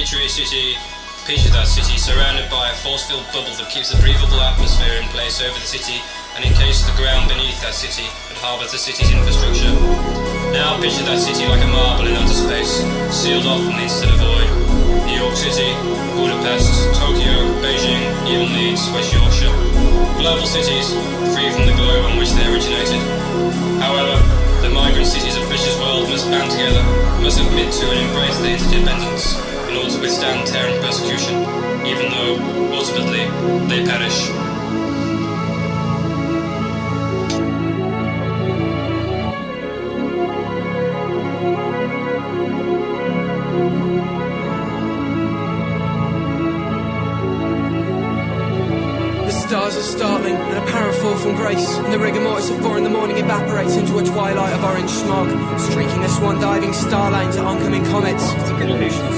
arbitrary city. Picture that city surrounded by a force-filled bubble that keeps a breathable atmosphere in place over the city and encases the ground beneath that city that harbours the city's infrastructure. Now picture that city like a marble in outer space, sealed off from the interstellar void. New York City, Budapest, Tokyo, Beijing, even Leeds, West Yorkshire. Global cities, free from the globe on which they originated. However, the migrant cities of British world must band together, must admit to and embrace their interdependence in order to withstand terror and persecution, even though, ultimately, they perish. Stars are startling, an apparent fall from grace, and the rigor mortis of 4 in the morning evaporates into a twilight of orange smog, streaking the swan-diving star lanes at oncoming comets.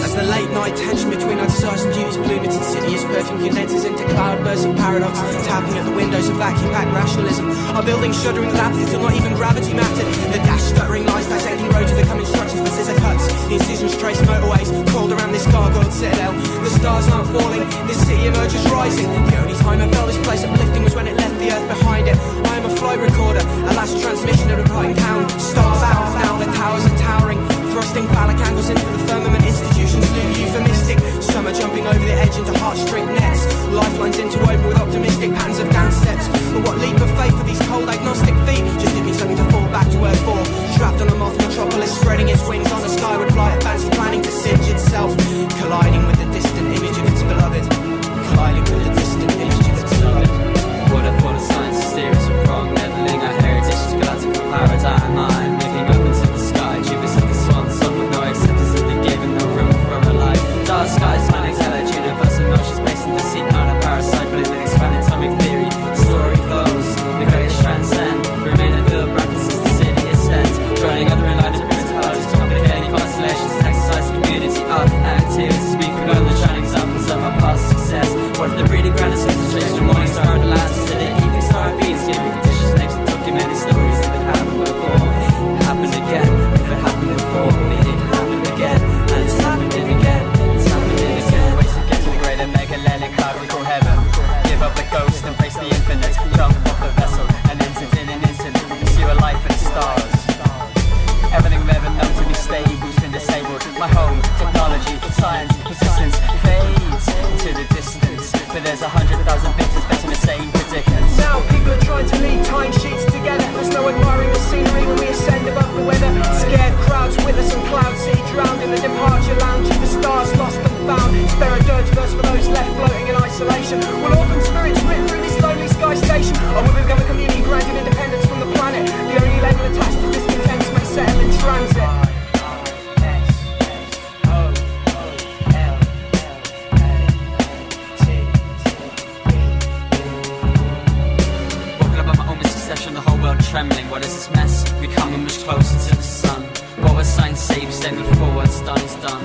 As the late-night tension between our desires and duties bloom its insidious perfume condenses into cloudbursts of paradox, tapping at the windows of vacuum-packed rationalism. Our buildings shuddering with apathy till not even gravity mattered. The dash stuttering lies dissecting roads with the coming structures for scissor cuts. The incisions trace motorways crawled around this gargoyled citadel. The stars aren't falling, this city emerges rising. The only time I felt this place uplifting was when it left the earth behind it. I am a flight recorder, a last transmission of a parting count. Stars out now, the towers are towering, thrusting phallic angles into the firmament. Institutions loom euphemistic, some are jumping over the edge into heartstring nets. Lifelines interwoven with optimistic patterns of dance steps. But what leap of faith for these cold agnostic feet? Just give me something to fall back to earth for. Trapped on a moth metropolis, spreading its wings on a skyward flight, fancy planning to singe itself, colliding with the distant image of its beloved. Colliding with the distant image of its beloved. What I thought of science is serious or wrong, meddling our heritage to galactical paradigm. I'm looking up into the sky, Jupiter's at the swan song with no acceptance of the given, no room for a life. Dark skies, planets, hellish, universe in motion, space and deceit, not a parasite, but an expanded atomic theory. Story flows, the greatest transcend, remain in the brackets as the city ascends, joining other enlightened principalities, complicating constellations, exercise, community, art, activities. We've forgotten the shining examples of our past success. What if the breeding ground is concentration, the morning star of the last to the evening star of Venus, giving fictitious names and documenting stories if it happened before. It happened again, if it happened before, it happened again, and it's happening again, it's happening again. Ways to get to the greater megalelic heart we call heaven. Give up the ghost, embrace the infinite, jump off the vessel and entered in an instant, pursue a life in the stars. Everything I've ever known to be stable's been disabled. My home, technology, science, persistence fades into the distance. But there's 100,000 victims facing the same predicament. Now people are trying to lead time sheets together. There's no admiring the scenery when we ascend above the weather. Scared crowds witness and cloud sea drowned in the departure lounge of the stars lost and found. Spare a dirge verse for those left floating in isolation. Will orphan spirits rip through this lonely sky station? Or will we become a community granted independence from the planet? The only label attached to discontents may settle in transit. The whole world trembling, what is this mess? We coming much closer to the sun. What was science say? Stepping forwards, done is done.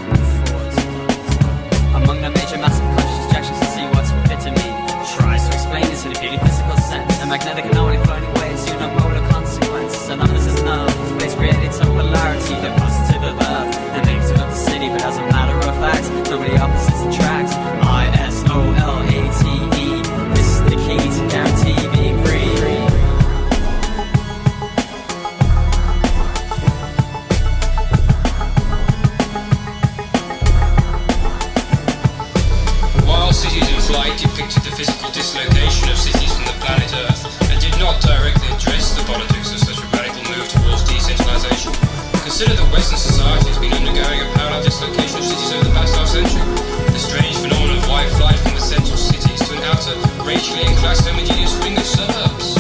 Among the major massive conscious objections to see what's fit in me, tries to explain this in a purely physical sense. A magnetic anomaly floating away into unimolar consequences. And others is none. This place created some polarity, the positive of Earth, the negative of the city. But as a matter of fact, nobody opposites attract. ISOLATE. This is the key to guarantee being free. Cities in flight depicted the physical dislocation of cities from the planet Earth and did not directly address the politics of such a radical move towards decentralization. Consider that Western society has been undergoing a parallel dislocation of cities over the past half-century. The strange phenomenon of white flight from the central cities to an outer, racially and class homogeneous ring of suburbs.